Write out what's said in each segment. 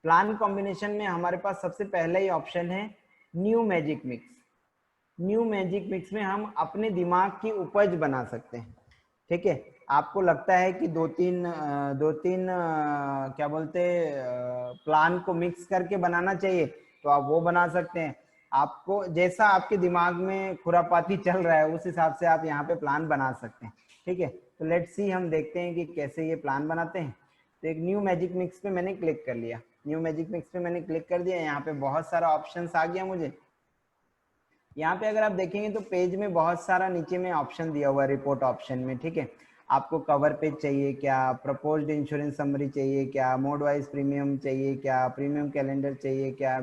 Plan combination में हमारे पास सबसे पहला ही ऑप्शन है new magic mix. New magic mix में हम अपने दिमाग की उपज बना सकते हैं। ठीक है, आपको लगता है कि दो तीन क्या बोलते प्लान को मिक्स करके बनाना चाहिए तो आप वो बना सकते हैं। आपको जैसा आपके दिमाग में खुरापाती चल रहा है उस हिसाब से आप यहाँ पे प्लान बना सकते हैं। ठीक है, तो लेट्स सी, हम देखते हैं कि कैसे ये प्लान बनाते हैं। तो एक न्यू मैजिक मिक्स पे मैंने क्लिक कर लिया। न्यू मैजिक मिक्स पे मैंने क्लिक कर दिया। यहाँ पे बहुत सारा ऑप्शंस आ गया मुझे। यहाँ पे अगर आप देखेंगे तो पेज में बहुत सारा नीचे में ऑप्शन दिया हुआ है रिपोर्ट ऑप्शन में। ठीक है, आपको कवर पेज चाहिए क्या, प्रपोज्ड इंश्योरेंस समरी चाहिए क्या, मोड वाइज प्रीमियम चाहिए क्या, प्रीमियम कैलेंडर चाहिए क्या,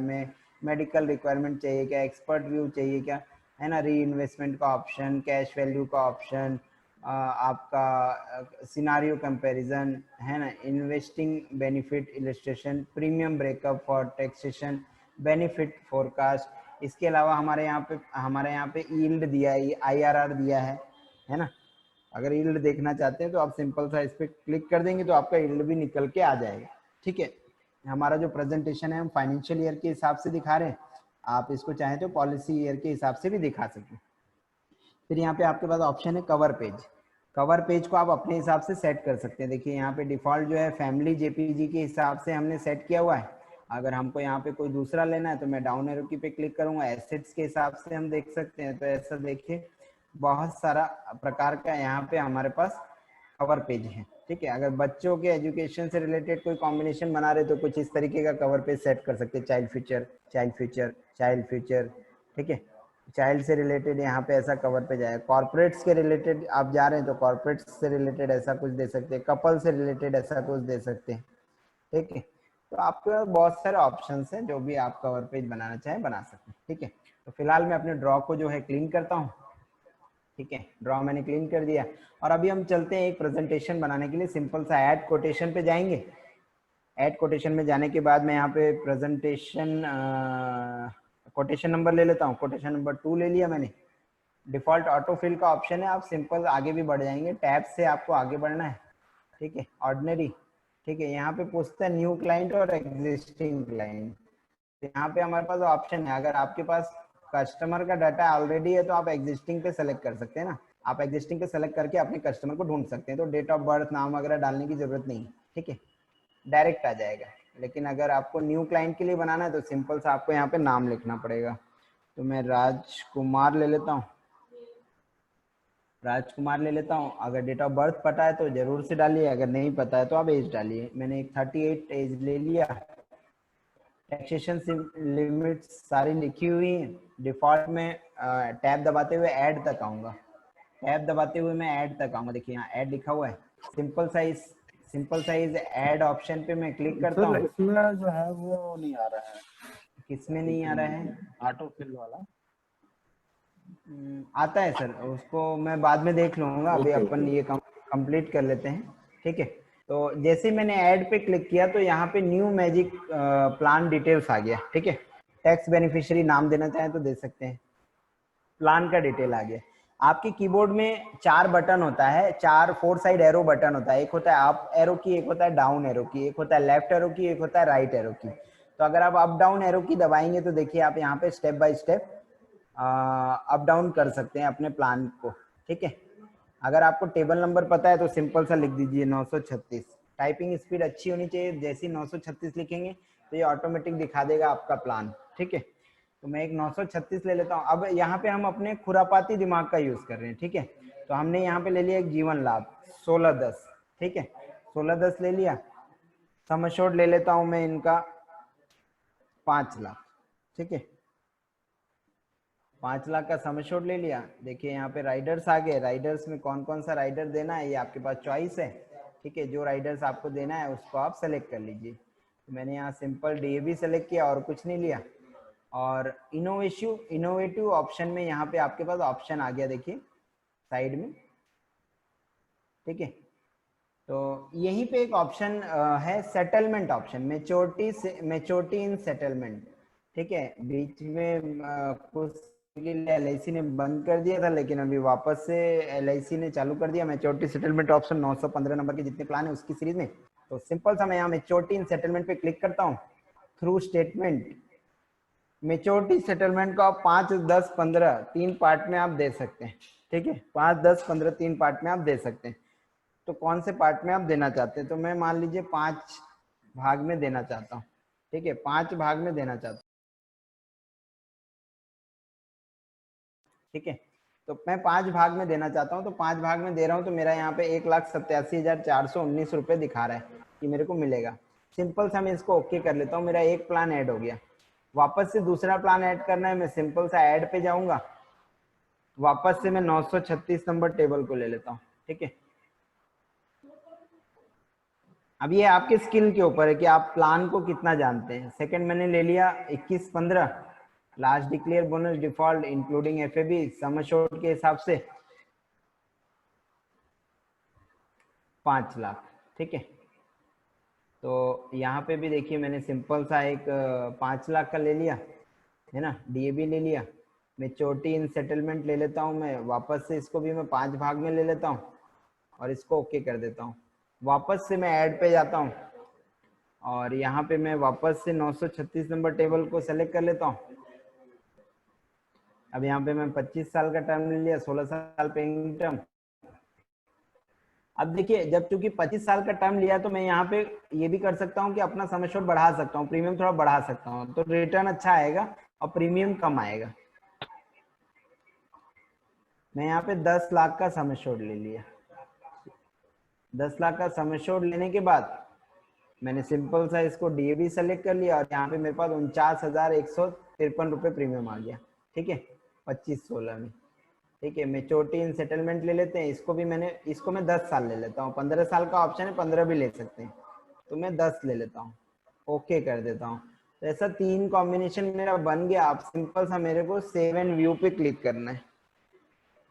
मेडिकल रिक्वायरमेंट चाहिए क्या, एक्सपर्ट व्यू चाहिए क्या, है ना, री इन्वेस्टमेंट का ऑप्शन, कैश वैल्यू का ऑप्शन, आपका सिनारियो कंपैरिजन, है ना, investing benefit illustration, premium breakup for taxation, benefit forecast. इसके अलावा हमारे यहाँ पे यील्ड दिया है, IRR दिया है ना। अगर यील्ड देखना चाहते हैं तो आप सिंपल सा इस पर क्लिक कर देंगे तो आपका यील्ड भी निकल के आ जाएगा। ठीक है, हमारा जो प्रेजेंटेशन है हम फाइनेंशियल ईयर के हिसाब से दिखा रहे हैं, आप इसको चाहें तो पॉलिसी ईयर के हिसाब से भी दिखा सकते हैं। फिर यहाँ पे आपके पास ऑप्शन है कवर पेज। कवर पेज को आप अपने हिसाब से सेट कर सकते हैं। देखिए यहाँ पे डिफॉल्ट जो है फैमिली JPG के हिसाब से हमने सेट किया हुआ है। अगर हमको यहाँ पे कोई दूसरा लेना है तो मैं डाउन एरो की पे क्लिक करूंगा, एसेट्स के हिसाब से हम देख सकते हैं। तो ऐसा देखिए बहुत सारा प्रकार का यहाँ पे हमारे पास कवर पेज है। ठीक है, अगर बच्चों के एजुकेशन से रिलेटेड कोई कॉम्बिनेशन बना रहे तो कुछ इस तरीके का कवर पेज सेट कर सकते हैं, child future, child future, child future. ठीक है, चाइल्ड से रिलेटेड यहाँ पे ऐसा कवर पेज आया। कॉर्पोरेट्स के रिलेटेड आप जा रहे हैं तो कॉर्पोरेट्स से रिलेटेड ऐसा कुछ दे सकते हैं, कपल से रिलेटेड ऐसा कुछ दे सकते हैं। ठीक है, तो आपके पास बहुत सारे ऑप्शंस हैं, जो भी आप कवर पेज बनाना चाहें बना सकते हैं। ठीक है, तो फिलहाल मैं अपने ड्रॉ को जो है क्लीन करता हूँ। ठीक है, ड्रॉ मैंने क्लीन कर दिया और अभी हम चलते हैं एक प्रेजेंटेशन बनाने के लिए। सिंपल सा ऐड कोटेशन पे जाएंगे। ऐड कोटेशन में जाने के बाद मैं यहाँ पे प्रेजेंटेशन कोटेशन नंबर ले लेता हूँ। कोटेशन नंबर 2 ले लिया मैंने। डिफॉल्ट ऑटो फिल का ऑप्शन है, आप सिंपल आगे भी बढ़ जाएंगे, टैब से आपको आगे बढ़ना है। ठीक है, ऑर्डिनरी। ठीक है, यहाँ पे पूछता है न्यू क्लाइंट और एग्जिस्टिंग क्लाइंट। यहाँ पे हमारे पास ऑप्शन है, अगर आपके पास कस्टमर का डाटा ऑलरेडी है तो आप एग्जिस्टिंग पे सेलेक्ट कर सकते हैं ना। आप एग्जिस्टिंग पे सेलेक्ट करके अपने कस्टमर को ढूंढ सकते हैं, तो डेट ऑफ बर्थ, नाम वगैरह डालने की जरूरत नहीं है। ठीक है, डायरेक्ट आ जाएगा। लेकिन अगर आपको न्यू क्लाइंट के लिए बनाना है तो सिंपल सा आपको यहाँ पे नाम लिखना पड़ेगा। तो मैं राजकुमार ले लेता हूँ, राजकुमार ले लेता हूँ। अगर डेट ऑफ बर्थ पता है तो जरूर से डालिए, अगर नहीं पता है तो आप एज डालिए। मैंने एक 38 एज ले लिया। टैक्सेशन लिमिट सारी लिखी हुई है। डिफॉल्ट में टैब दबाते हुए ऐड तक आऊंगा। टैब दबाते हुए मैं ऐड तक आऊंगा। देखिए यहाँ ऐड लिखा हुआ है। सिंपल साइज ऐड ऑप्शन पे मैं क्लिक करता हूँ। इसमें जो है वो नहीं आ रहा है। किसमें नहीं आ रहा है? ऑटो फिल वाला आता है सर, उसको मैं बाद में देख लूंगा। अभी अपन ये कंप्लीट कर लेते हैं। ठीक है, तो जैसे मैंने ऐड पे क्लिक किया तो यहाँ पे न्यू मैजिक प्लान डिटेल्स आ गया। ठीक है, टैक्स बेनिफिशियरी नाम देना चाहें तो दे सकते हैं। प्लान का डिटेल आ गया। आपके कीबोर्ड में 4 बटन होता है, 4 4 साइड एरो बटन होता है। एक होता है अप एरो की, एक होता है डाउन एरो की, एक होता है लेफ्ट एरो की, एक होता है राइट एरो की। तो अगर आप अप डाउन एरो की दबाएंगे तो देखिए आप यहाँ पे step by step up down कर सकते हैं अपने प्लान को। ठीक है, अगर आपको टेबल नंबर पता है तो सिंपल सा लिख दीजिए 936। टाइपिंग स्पीड अच्छी होनी चाहिए, जैसे 936 लिखेंगे तो ये ऑटोमेटिक दिखा देगा आपका प्लान। ठीक है, तो मैं एक 936 ले लेता हूँ। अब यहाँ पे हम अपने खुरापाती दिमाग का यूज कर रहे हैं। ठीक है, तो हमने यहाँ पे ले लिया एक जीवन लाभ 1610। ठीक है, 1610 ले लिया। सम एश्योर्ड ले लेता हूँ मैं इनका 5 लाख। ठीक है, 5 लाख का सम एश्योर्ड ले लिया। देखिए यहाँ पे राइडर्स आ गए। राइडर्स में कौन कौन सा राइडर देना है ये आपके पास चॉइस है। ठीक है, जो राइडर्स आपको देना है उसको आप सेलेक्ट कर लीजिए। तो मैंने यहाँ सिंपल DAB सेलेक्ट किया और कुछ नहीं लिया। और इनोवेटिव ऑप्शन में यहाँ पे आपके पास ऑप्शन आ गया, देखिए साइड में। ठीक है, तो यहीं पे एक ऑप्शन है सेटलमेंट ऑप्शन, मेच्योरिटी इन सेटलमेंट। ठीक है, बीच में कुछ LIC ने बंद कर दिया था, लेकिन अभी वापस से LIC ने चालू कर दिया मेच्योरिटी सेटलमेंट ऑप्शन 915 नंबर के जितने प्लान है उसकी सीरीज में। तो सिंपल सा मैं यहाँ मेच्योरिटी इन सेटलमेंट पे क्लिक करता हूँ। थ्रू स्टेटमेंट मेच्योरिटी सेटलमेंट को आप 5, 10, 15 तीन पार्ट में आप दे सकते हैं। ठीक है, 5, 10, 15 तीन पार्ट में आप दे सकते हैं। तो कौन से पार्ट में आप देना चाहते हैं? तो मैं मान लीजिए 5 भाग में देना चाहता हूँ। ठीक है, 5 भाग में देना चाहता हूँ। ठीक है, तो मैं 5 भाग में देना चाहता हूँ, तो 5 भाग में दे रहा हूँ, तो मेरा यहाँ पे 1,87,419 रुपये दिखा रहा है कि मेरे को मिलेगा। सिंपल सा मैं इसको ओके कर लेता हूँ, मेरा एक प्लान ऐड हो गया। वापस से दूसरा प्लान ऐड करना है, मैं सिंपल सा ऐड पे जाऊंगा, वापस से मैं 936 नंबर टेबल को ले लेता हूँ। ठीक है, अब ये आपके स्किल के ऊपर है कि आप प्लान को कितना जानते हैं। सेकंड मैंने ले लिया 21,15, last declare bonus default including FAB sum assured के हिसाब से 5 लाख। ठीक है, तो यहाँ पे भी देखिए मैंने सिंपल सा एक 5 लाख का ले लिया है ना, डीएबी ले लिया। मैच्योरिटी इन सेटलमेंट ले लेता हूँ मैं, वापस से इसको भी मैं 5 भाग में ले लेता हूँ और इसको ओके कर देता हूँ। वापस से मैं ऐड पे जाता हूँ और यहाँ पे मैं वापस से 936 नंबर टेबल को सेलेक्ट कर लेता हूँ। अब यहाँ पे मैं 25 साल का टर्म ले लिया, 16 साल पेइंग टर्म। अब देखिए जब चूंकि 25 साल का टर्म लिया तो मैं यहाँ पे ये भी कर सकता हूँ कि अपना सम एश्योर्ड बढ़ा सकता हूँ, प्रीमियम थोड़ा बढ़ा सकता हूँ, तो रिटर्न अच्छा आएगा और प्रीमियम कम आएगा। मैं यहाँ पे 10 लाख का सम एश्योर्ड ले लिया। 10 लाख का सम एश्योर्ड लेने के बाद मैंने सिंपल सा इसको डीएबी सेलेक्ट कर लिया और यहाँ पे मेरे पास 49,153 रुपये प्रीमियम आ गया। ठीक है, 25/16 में। ठीक है, मैच्योरिटी इन सेटलमेंट ले लेते हैं, इसको भी मैंने, इसको मैं 10 साल ले लेता हूँ। 15 साल का ऑप्शन है, 15 भी ले सकते हैं, तो मैं 10 ले लेता हूँ, ओके कर देता हूँ। तो ऐसा 3 कॉम्बिनेशन मेरा बन गया। आप सिंपल सा मेरे को सेव एंड व्यू पे क्लिक करना है,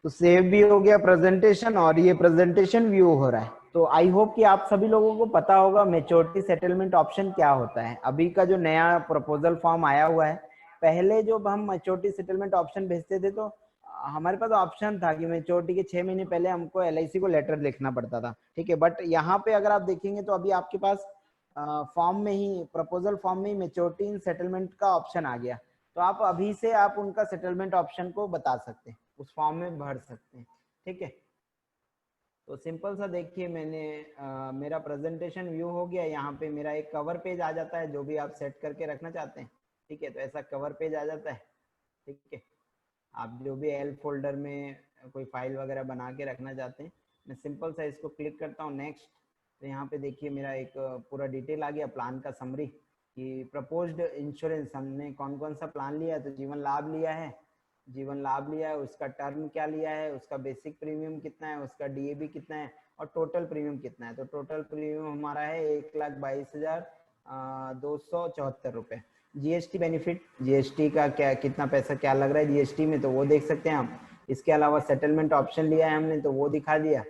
तो सेव भी हो गया प्रेजेंटेशन और ये प्रेजेंटेशन व्यू हो रहा है। तो आई होप कि आप सभी लोगों को पता होगा मैच्योरिटी सेटलमेंट ऑप्शन क्या होता है। अभी का जो नया प्रपोजल फॉर्म आया हुआ है, पहले जो हम मैच्योरिटी सेटलमेंट ऑप्शन भेजते थे तो हमारे पास ऑप्शन था कि मैच्योरिटी के 6 महीने पहले हमको एलआईसी को लेटर लिखना पड़ता था। ठीक है, बट यहाँ पे अगर आप देखेंगे तो अभी आपके पास फॉर्म में ही, प्रपोजल फॉर्म में ही मैच्योरिटी इन सेटलमेंट का ऑप्शन आ गया। तो आप अभी से आप उनका सेटलमेंट ऑप्शन को बता सकते हैं, उस फॉर्म में भर सकते हैं। ठीक है, तो सिंपल सा देखिए मैंने मेरा प्रेजेंटेशन व्यू हो गया। यहाँ पे मेरा एक कवर पेज आ जाता है जो भी आप सेट करके रखना चाहते हैं। ठीक है, तो ऐसा कवर पेज आ जाता है। ठीक है, आप जो भी एल फोल्डर में कोई फाइल वगैरह बना के रखना चाहते हैं, मैं सिंपल सा इसको क्लिक करता हूँ नेक्स्ट। तो यहाँ पे देखिए मेरा एक पूरा डिटेल आ गया, प्लान का समरी कि प्रपोज्ड इंश्योरेंस हमने कौन कौन सा प्लान लिया है। तो जीवन लाभ लिया है, जीवन लाभ लिया है, उसका टर्म क्या लिया है, उसका बेसिक प्रीमियम कितना है, उसका डीएबी कितना है और टोटल प्रीमियम कितना है। तो टोटल प्रीमियम हमारा है 1,22,274 रुपये। जीएसटी बेनिफिट, जीएसटी का क्या कितना पैसा क्या लग रहा है जीएसटी में, तो वो देख सकते हैं हम। इसके अलावा सेटलमेंट ऑप्शन लिया है हमने, तो वो दिखा दिया।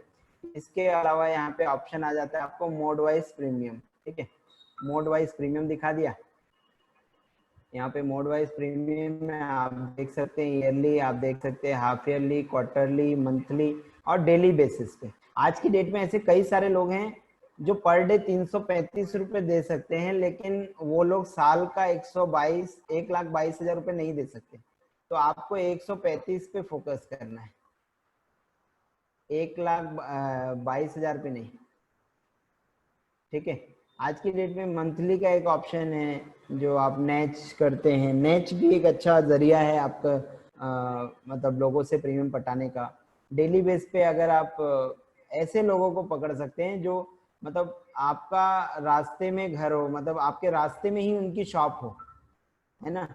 इसके अलावा यहाँ पे ऑप्शन आ जाता है आपको मोड वाइज प्रीमियम। ठीक है, मोड वाइज प्रीमियम दिखा दिया। यहाँ पे मोड वाइज प्रीमियम में आप देख सकते हैं ईयरली, आप देख सकते हैं हाफ ईयरली, क्वार्टरली, मंथली और डेली बेसिस पे। आज की डेट में ऐसे कई सारे लोग हैं जो पर डे 335 रुपए दे सकते हैं, लेकिन वो लोग साल का 1,22,000 रुपए नहीं दे सकते। तो आपको 135 पे फोकस करना है, 1,22,000 पे नहीं। ठीक है, आज की डेट में मंथली का एक ऑप्शन है जो आप नेच करते हैं। नेच भी एक अच्छा जरिया है आपका मतलब लोगों से प्रीमियम पटाने का। डेली बेस पे अगर आप ऐसे लोगों को पकड़ सकते हैं जो मतलब आपका रास्ते में घर हो, मतलब आपके रास्ते में ही उनकी शॉप हो, है ना,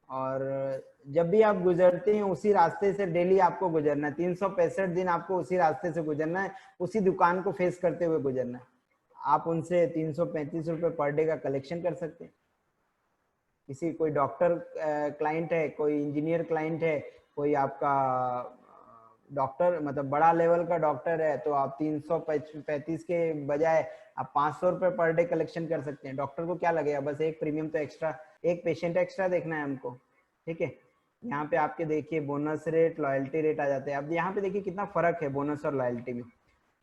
और जब भी आप गुजरते हैं उसी रास्ते से डेली आपको गुजरना है, 365 दिन आपको उसी रास्ते से गुजरना है, उसी दुकान को फेस करते हुए गुजरना है। आप उनसे 335 रुपये पर डे का कलेक्शन कर सकते हैं। किसी कोई डॉक्टर क्लाइंट है, कोई इंजीनियर क्लाइंट है, कोई आपका डॉक्टर मतलब बड़ा लेवल का डॉक्टर है, तो आप 335 के बजाय आप 500 रुपये पर डे कलेक्शन कर सकते हैं। डॉक्टर को क्या लगेगा, बस एक प्रीमियम तो एक्स्ट्रा, एक पेशेंट एक्स्ट्रा देखना है हमको। ठीक है, यहाँ पे आपके देखिए बोनस रेट, लॉयल्टी रेट आ जाते हैं। अब यहाँ पे देखिए कितना फर्क है बोनस और लॉयल्टी में।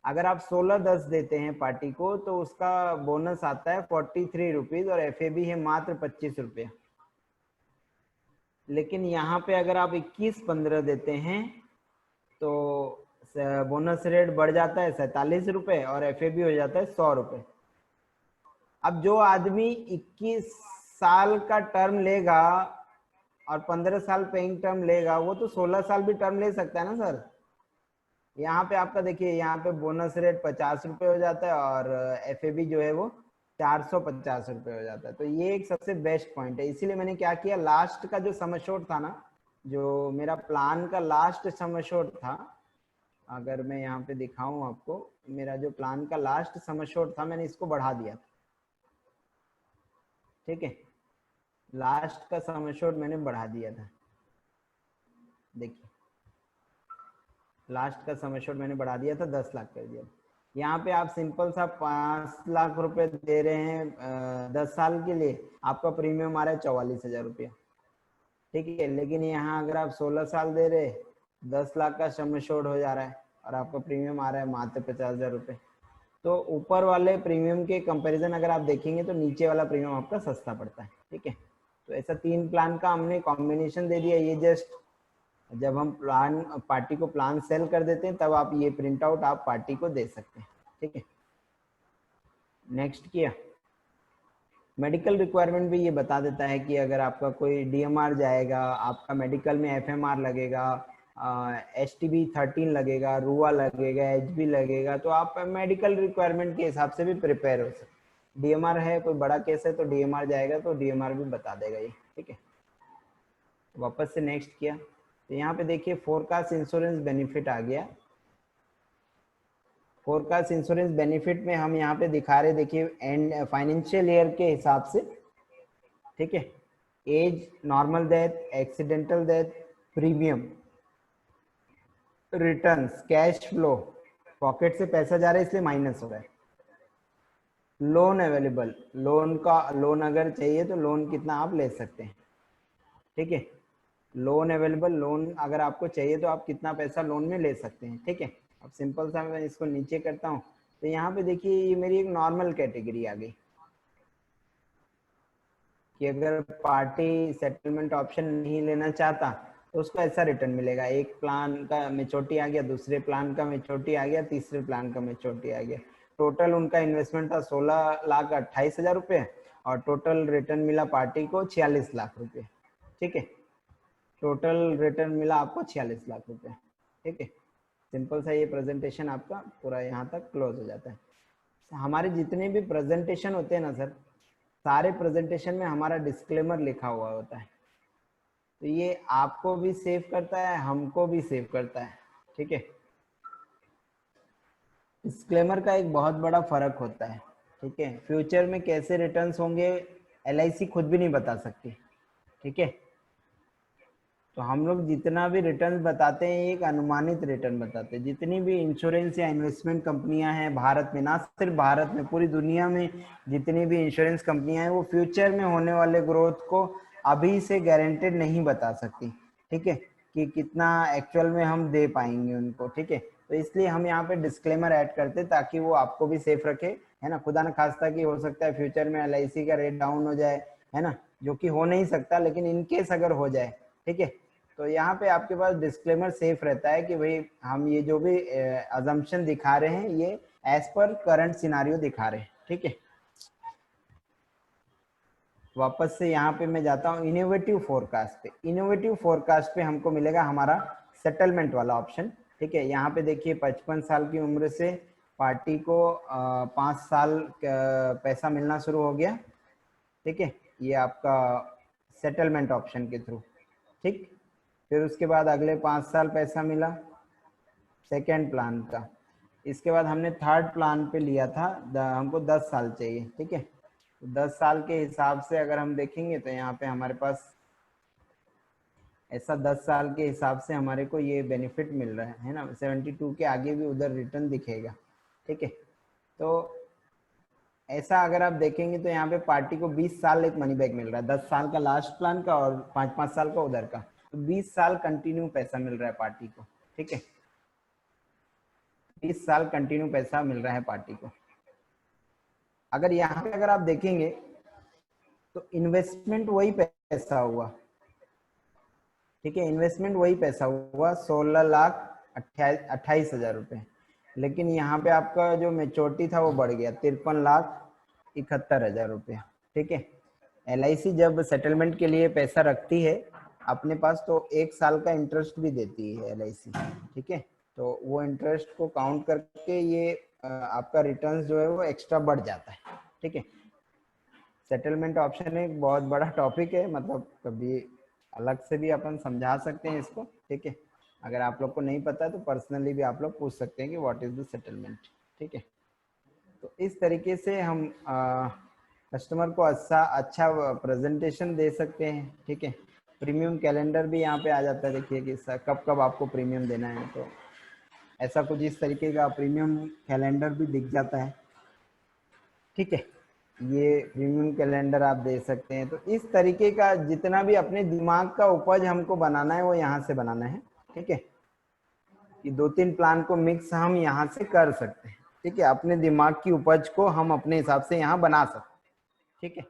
अगर आप 16/10 देते हैं पार्टी को तो उसका बोनस आता है 43 रुपीज और FAB है मात्र 25 रुपया। लेकिन यहाँ पे अगर आप 21/15 देते हैं तो बोनस रेट बढ़ जाता है 47 रुपए और FAB हो जाता है 100 रुपए। अब जो आदमी 21 साल का टर्म लेगा और 15 साल पेइंग टर्म लेगा वो तो 16 साल भी टर्म ले सकता है ना सर। यहाँ पे आपका देखिए यहाँ पे बोनस रेट 50 रुपए हो जाता है और FAB जो है वो 450 रुपए हो जाता है। तो ये एक सबसे बेस्ट पॉइंट है। इसीलिए मैंने क्या किया, लास्ट का जो सम एश्योर्ड था ना, जो मेरा प्लान का लास्ट सम एश्योर्ड था, अगर मैं यहाँ पे दिखाऊं आपको, मेरा जो प्लान का लास्ट सम एश्योर्ड था मैंने इसको बढ़ा दिया था। ठीक है, लास्ट का सम एश्योर्ड मैंने बढ़ा दिया था। देखिए लास्ट का सम एश्योर्ड मैंने बढ़ा दिया था, 10 लाख कर दिया। यहाँ पे आप सिंपल सा 5 लाख रुपए दे रहे हैं 10 साल के लिए, आपका प्रीमियम आ रहा है 44,000 रुपया। ठीक है, लेकिन यहाँ अगर आप 16 साल दे रहे 10 लाख का सम एश्योर्ड हो जा रहा है और आपका प्रीमियम आ रहा है मात्र 50,000 रुपये। तो ऊपर वाले प्रीमियम के कंपैरिजन अगर आप देखेंगे तो नीचे वाला प्रीमियम आपका सस्ता पड़ता है। ठीक है, तो ऐसा 3 प्लान का हमने कॉम्बिनेशन दे दिया। ये जस्ट जब हम प्लान पार्टी को प्लान सेल कर देते हैं तब आप ये प्रिंट आउट आप पार्टी को दे सकते हैं। ठीक है, नेक्स्ट किया। मेडिकल रिक्वायरमेंट भी ये बता देता है कि अगर आपका कोई DMR जाएगा, आपका मेडिकल में FMR लगेगा, STB 13 लगेगा, रुआ लगेगा, HB लगेगा, तो आप मेडिकल रिक्वायरमेंट के हिसाब से भी प्रिपेयर हो सकते। DMR है, कोई बड़ा केस है तो DMR जाएगा तो DMR भी बता देगा ये। ठीक है, वापस से नेक्स्ट किया तो यहाँ पे देखिए फोरकास्ट इंश्योरेंस बेनिफिट आ गया। फोरकास्ट इंश्योरेंस बेनिफिट में हम यहाँ पे दिखा रहे, देखिए एंड फाइनेंशियल ईयर के हिसाब से। ठीक है, age, normal death, accidental death, premium, returns, cash flow, pocket से पैसा जा रहा है इसलिए माइनस हो रहा है, लोन अवेलेबल, लोन अगर चाहिए तो लोन कितना आप ले सकते हैं। ठीक है, लोन अवेलेबल, लोन अगर आपको चाहिए तो आप कितना पैसा लोन में ले सकते हैं। ठीक है, अब सिंपल सा मैं इसको नीचे करता हूँ तो यहाँ पे देखिए ये मेरी एक नॉर्मल कैटेगरी आ गई कि अगर पार्टी सेटलमेंट ऑप्शन नहीं लेना चाहता तो उसको ऐसा रिटर्न मिलेगा। एक प्लान का मेच्योरिटी आ गया, दूसरे प्लान का मेच्योरिटी आ गया, तीसरे प्लान का मेच्योरिटी आ गया। टोटल उनका इन्वेस्टमेंट था 16,28,000 रुपये और टोटल रिटर्न मिला पार्टी को 46 लाख रुपये। ठीक है, टोटल रिटर्न मिला आपको 46 लाख रुपए। ठीक है, सिंपल सा ये प्रेजेंटेशन आपका पूरा यहाँ तक क्लोज हो जाता है। हमारे जितने भी प्रेजेंटेशन होते हैं ना सर, सारे प्रेजेंटेशन में हमारा डिस्क्लेमर लिखा हुआ होता है, तो ये आपको भी सेव करता है, हमको भी सेव करता है। ठीक है, डिस्क्लेमर का एक बहुत बड़ा फर्क होता है। ठीक है, फ्यूचर में कैसे रिटर्न्स होंगे LIC खुद भी नहीं बता सकती। ठीक है, तो हम लोग जितना भी रिटर्न बताते हैं एक अनुमानित रिटर्न बताते हैं। जितनी भी इंश्योरेंस या इन्वेस्टमेंट कंपनियां हैं भारत में, ना सिर्फ भारत में, पूरी दुनिया में जितनी भी इंश्योरेंस कंपनियां हैं वो फ्यूचर में होने वाले ग्रोथ को अभी से गारंटेड नहीं बता सकती। ठीक है, कि कितना एक्चुअल में हम दे पाएंगे उनको। ठीक है, तो इसलिए हम यहाँ पे डिस्क्लेमर ऐड करते हैं ताकि वो आपको भी सेफ रखे, है ना। खुदा न खास्ता कि हो सकता है फ्यूचर में LIC का रेट डाउन हो जाए, है ना, जो कि हो नहीं सकता, लेकिन इनकेस अगर हो जाए, ठीक है, तो यहाँ पे आपके पास डिस्क्लेमर सेफ रहता है कि भाई हम ये जो भी अजम्पशन दिखा रहे हैं ये एज पर करंट सिनारियो दिखा रहे हैं। ठीक है, वापस से यहाँ पे मैं जाता हूँ इनोवेटिव फोरकास्ट पे। इनोवेटिव फोरकास्ट पे हमको मिलेगा हमारा सेटलमेंट वाला ऑप्शन। ठीक है, यहाँ पे देखिए 55 साल की उम्र से पार्टी को 5 साल पैसा मिलना शुरू हो गया। ठीक है, ये आपका सेटलमेंट ऑप्शन के थ्रू। ठीक, फिर उसके बाद अगले 5 साल पैसा मिला सेकेंड प्लान का। इसके बाद हमने थर्ड प्लान पे लिया था, हमको 10 साल चाहिए। ठीक है, तो 10 साल के हिसाब से अगर हम देखेंगे तो यहाँ पे हमारे पास ऐसा 10 साल के हिसाब से हमारे को ये बेनिफिट मिल रहा है ना। 72 के आगे भी उधर रिटर्न दिखेगा। ठीक है, तो ऐसा अगर आप देखेंगे तो यहाँ पे पार्टी को 20 साल एक मनी बैक मिल रहा है, 10 साल का लास्ट प्लान का और 5-5 साल का उधर का, तो 20 साल कंटिन्यू पैसा मिल रहा है पार्टी को। ठीक है, 20 साल कंटिन्यू पैसा मिल रहा है पार्टी को। अगर यहाँ पे अगर आप देखेंगे तो इन्वेस्टमेंट वही पैसा हुआ, ठीक है, इन्वेस्टमेंट वही पैसा हुआ 16,28,000 रुपये, लेकिन यहाँ पे आपका जो मेच्योरिटी था वो बढ़ गया 53,71,000 रुपये, ठीक है। LIC जब सेटलमेंट के लिए पैसा रखती है अपने पास तो 1 साल का इंटरेस्ट भी देती है LIC, ठीक है। तो वो इंटरेस्ट को काउंट करके ये आपका रिटर्न्स जो है वो एक्स्ट्रा बढ़ जाता है, ठीक है। सेटलमेंट ऑप्शन एक बहुत बड़ा टॉपिक है, मतलब कभी अलग से भी अपन समझा सकते हैं इसको, ठीक है। अगर आप लोग को नहीं पता तो पर्सनली भी आप लोग पूछ सकते हैं कि व्हाट इज द सेटलमेंट, ठीक है। तो इस तरीके से हम कस्टमर को अच्छा प्रेजेंटेशन दे सकते हैं, ठीक है। प्रीमियम कैलेंडर भी यहाँ पे आ जाता है, देखिए कि कब कब आपको प्रीमियम देना है, तो ऐसा कुछ इस तरीके का प्रीमियम कैलेंडर भी दिख जाता है, ठीक है। ये प्रीमियम कैलेंडर आप दे सकते हैं। तो इस तरीके का जितना भी अपने दिमाग का उपज हमको बनाना है वो यहाँ से बनाना है, ठीक है। ये 2-3 प्लान को मिक्स हम यहाँ से कर सकते हैं, ठीक है। अपने दिमाग की उपज को हम अपने हिसाब से यहाँ बना सकते हैं, ठीक है।